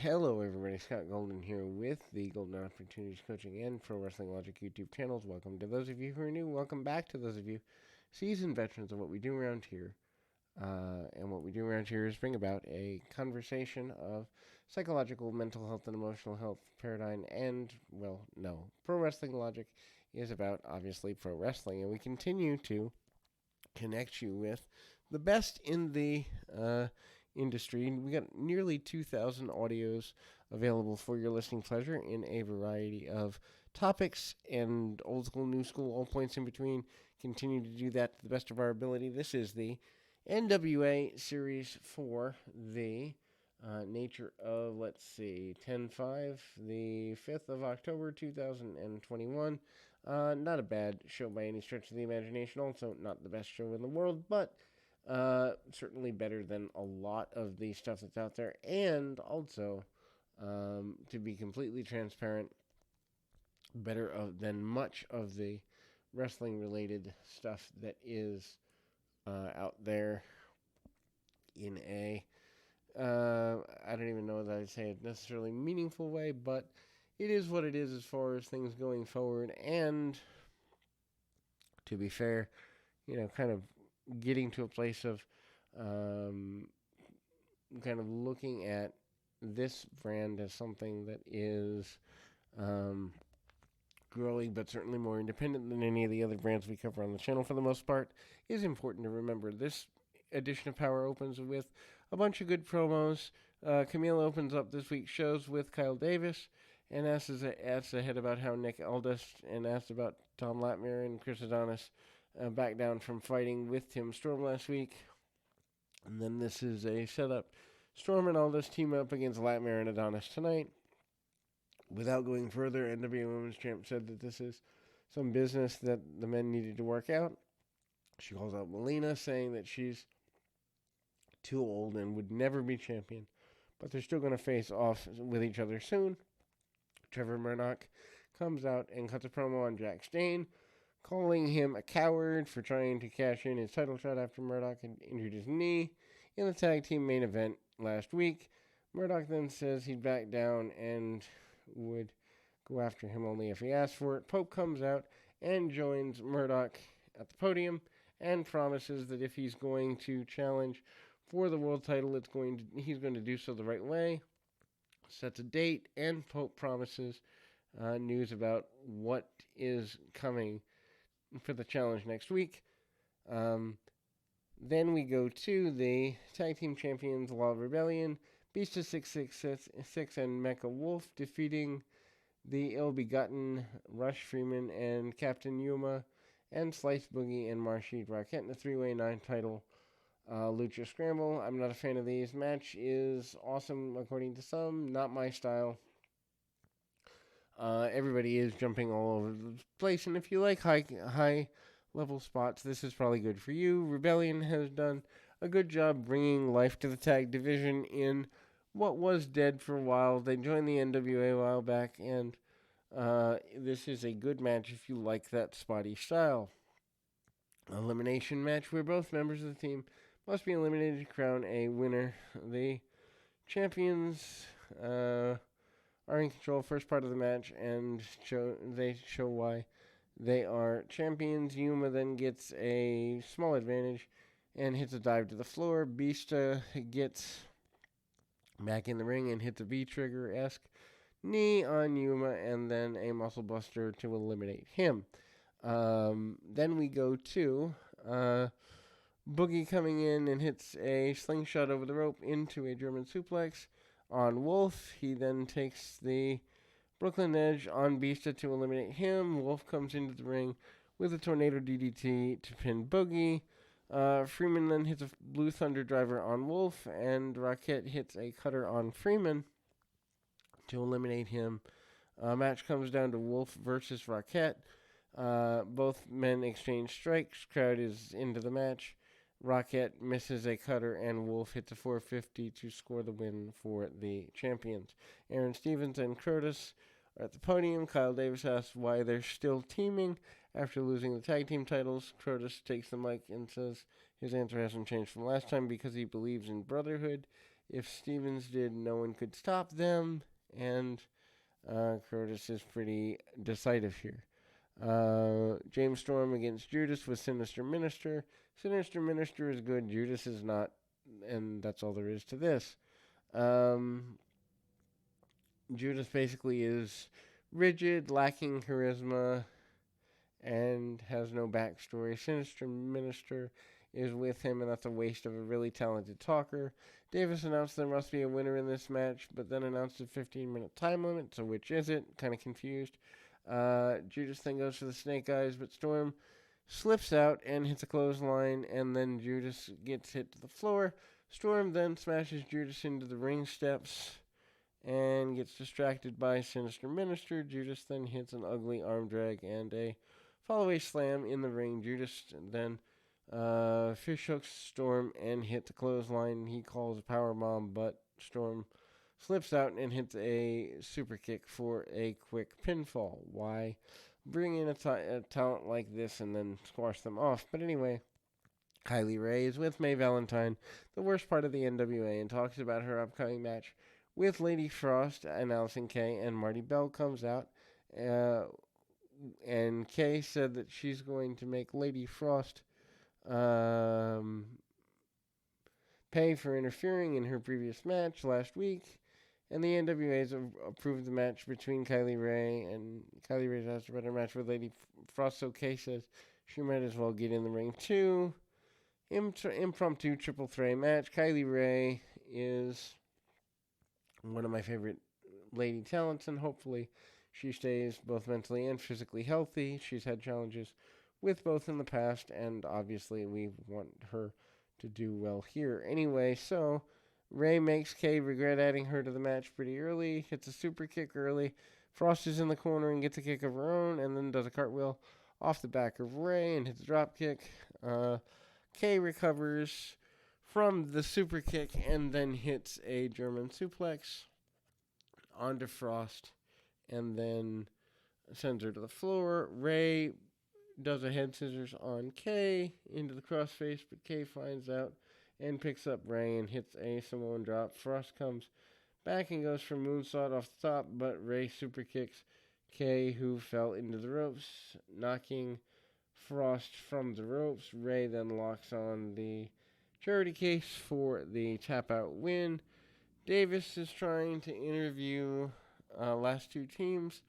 Hello, everybody. Scott Golden here with the Golden Opportunities Coaching and Pro Wrestling Logic YouTube channels. Welcome to those of you who are new. Welcome back to those of you seasoned veterans of what we do around here. And what we do around here is bring about a conversation of psychological, mental health, and emotional health paradigm. And, well, no, Pro Wrestling Logic is about, obviously, pro wrestling. And we continue to connect you with the best in the industry. We got nearly 2,000 audios available for your listening pleasure in a variety of topics and old school, new school, all points in between. Continue to do that to the best of our ability. This is the NWA Series 4, the nature of, let's see, 10-5, the 5th of October, 2021. Not a bad show by any stretch of the imagination. Also, not the best show in the world, but certainly better than a lot of the stuff that's out there. And also, to be completely transparent, better than much of the wrestling-related stuff that is out there in a, I don't even know that I'd say it necessarily meaningful way, but it is what it is as far as things going forward. And to be fair, kind of getting to a place of kind of looking at this brand as something that is growing, but certainly more independent than any of the other brands we cover on the channel for the most part, is important to remember. This edition of Power opens with a bunch of good promos. Camille opens up this week's shows with Kyle Davis and asks ahead about how Nick Aldis and asks about Tom Latmere and Chris Adonis back down from fighting with Tim Storm last week. And then this is a setup. Storm and Aldis team up against Latmere and Adonis tonight. Without going further, NWA Women's Champ said that this is some business that the men needed to work out. She calls out Melina, saying that she's too old and would never be champion, but they're still going to face off with each other soon. Trevor Murdoch comes out and cuts a promo on Jack Stain, calling him a coward for trying to cash in his title shot after Murdoch had injured his knee in the tag team main event last week. Murdoch then says he'd back down and would go after him only if he asked for it. Pope comes out and joins Murdoch at the podium and promises that if he's going to challenge for the world title, he's going to do so the right way. Sets a date, and Pope promises news about what is coming for the challenge next week. Then we go to the Tag Team Champions, Law of Rebellion, Beast of 666 and Mecha Wolf, defeating the ill-begotten Rush Freeman and Captain Yuma, and Slice Boogie and Marshid Rockett in the 3-way 9-title Lucha Scramble. I'm not a fan of these. Match is awesome according to some, not my style. Everybody is jumping all over the place, and if you like high level spots, this is probably good for you. Rebellion has done a good job bringing life to the tag division in what was dead for a while. They joined the NWA a while back, and this is a good match if you like that spotty style. Elimination match where both members of the team must be eliminated to crown a winner. The champions are in control first part of the match, and they show why they are champions. Yuma then gets a small advantage and hits a dive to the floor. Beasta gets back in the ring and hits a V-trigger-esque knee on Yuma, and then a muscle buster to eliminate him. Then we go to Boogie coming in and hits a slingshot over the rope into a German suplex on Wolf. He then takes the Brooklyn Edge on Beasta to eliminate him. Wolf comes into the ring with a Tornado DDT to pin Boogie. Freeman then hits a Blue Thunder Driver on Wolf, and Rockett hits a cutter on Freeman to eliminate him. Match comes down to Wolf versus Rockett. Both men exchange strikes. Crowd is into the match. Rockett misses a cutter, and Wolf hits a 450 to score the win for the champions. Aaron Stevens and Crotus are at the podium. Kyle Davis asks why they're still teaming after losing the tag team titles. Crotus takes the mic and says his answer hasn't changed from last time because he believes in brotherhood. if Stevens did, no one could stop them, and Curtis is pretty decisive here. James Storm against Judas with Sinister Minister. Sinister Minister is good, Judas is not, and that's all there is to this. Judas basically is rigid, lacking charisma, and has no backstory. Sinister Minister is with him, and that's a waste of a really talented talker. Davis announced there must be a winner in this match, but then announced a 15-minute time limit, so which is it? Kind of confused. Judas then goes for the snake eyes, but Storm slips out and hits a clothesline, and then Judas gets hit to the floor. Storm then smashes Judas into the ring steps and gets distracted by Sinister Minister. Judas then hits an ugly arm drag and a fallaway slam in the ring. Judas then fish hooks Storm and hits the clothesline. He calls a powerbomb, but Storm slips out and hits a super kick for a quick pinfall. Why bring in a talent like this and then squash them off? But anyway, Kylie Rae is with Mae Valentine, the worst part of the NWA, and talks about her upcoming match with Lady Frost and Allison Kay, and Marty Bell comes out. And Kay said that she's going to make Lady Frost pay for interfering in her previous match last week. And the NWA's approved the match between Kylie Rae, and Kylie Rae's asked about her match with Lady Frost, so Kay says she might as well get in the ring too. Impromptu triple threat match. Kylie Rae is one of my favorite lady talents, and hopefully she stays both mentally and physically healthy. She's had challenges with both in the past, and obviously we want her to do well here. Anyway, so Rae makes Kay regret adding her to the match pretty early, hits a super kick early. Frost is in the corner and gets a kick of her own, and then does a cartwheel off the back of Rae and hits a drop kick. Kay recovers from the super kick and then hits a German suplex onto Frost and then sends her to the floor. Rae does a head scissors on Kay into the crossface, but Kay finds out and picks up Rae and hits a Samoan drop. Frost comes back and goes for moonsault off the top, but Rae super kicks Kay, who fell into the ropes, knocking Frost from the ropes. Rae then locks on the charity case for the tap out win. Davis is trying to interview last two teams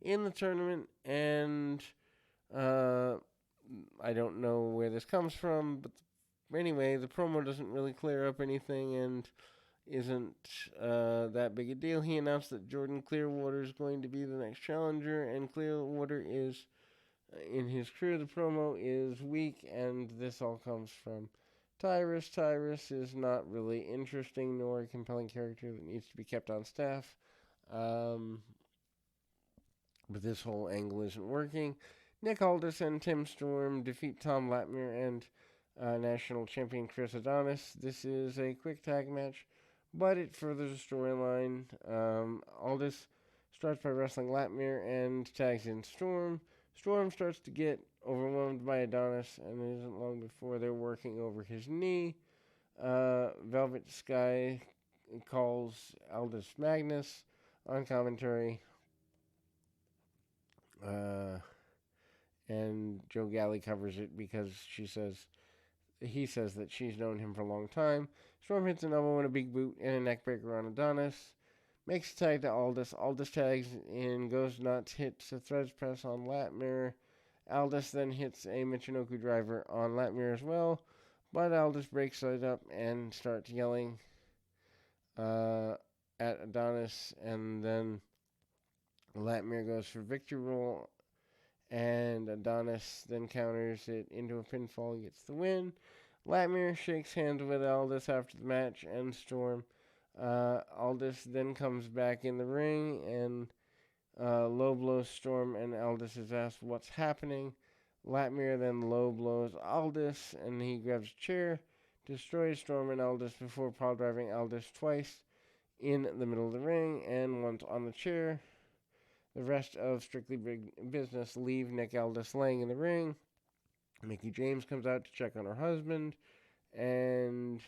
in the tournament, and I don't know where this comes from, but anyway, the promo doesn't really clear up anything and isn't that big a deal. He announced that Jordan Clearwater is going to be the next challenger, and Clearwater is in his career. The promo is weak, and this all comes from Tyrus. Tyrus is not really interesting nor a compelling character that needs to be kept on staff. But this whole angle isn't working. Nick Aldis and Tim Storm defeat Tom Latimer and national champion Chris Adonis. This is a quick tag match, but it furthers the storyline. Aldis starts by wrestling Latimer and tags in Storm. Storm starts to get overwhelmed by Adonis, and it isn't long before they're working over his knee. Velvet Sky calls Aldis Magnus on commentary. And Joe Galley covers it because he says that she's known him for a long time. Storm hits an elbow and a big boot and a neckbreaker on Adonis. Makes a tag to Aldis. Aldis tags in, goes nuts, hits a threads press on Latimer. Aldis then hits a Michinoku driver on Latimer as well. But Aldis breaks it up and starts yelling at Adonis. And then Latimer goes for victory roll. And Adonis then counters it into a pinfall and gets the win. Latimer shakes hands with Aldis after the match and Storm. Aldis then comes back in the ring and low blows Storm, and Aldis is asked what's happening. Latimer then low blows Aldis, and he grabs a chair, destroys Storm and Aldis before pile driving Aldis twice in the middle of the ring and once on the chair. The rest of Strictly Big Business leave Nick Aldis laying in the ring. Mickie James comes out to check on her husband, and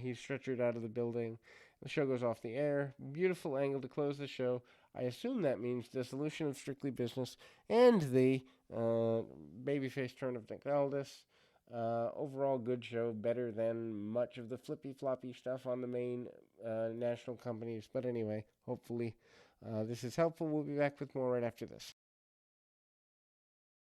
He's stretchered out of the building. The show goes off the air. Beautiful angle to close the show. I assume that means dissolution of Strictly Business and the uh, babyface turn of Nick Aldis. Overall, good show. Better than much of the flippy floppy stuff on the main national companies. But anyway, hopefully, this is helpful. We'll be back with more right after this.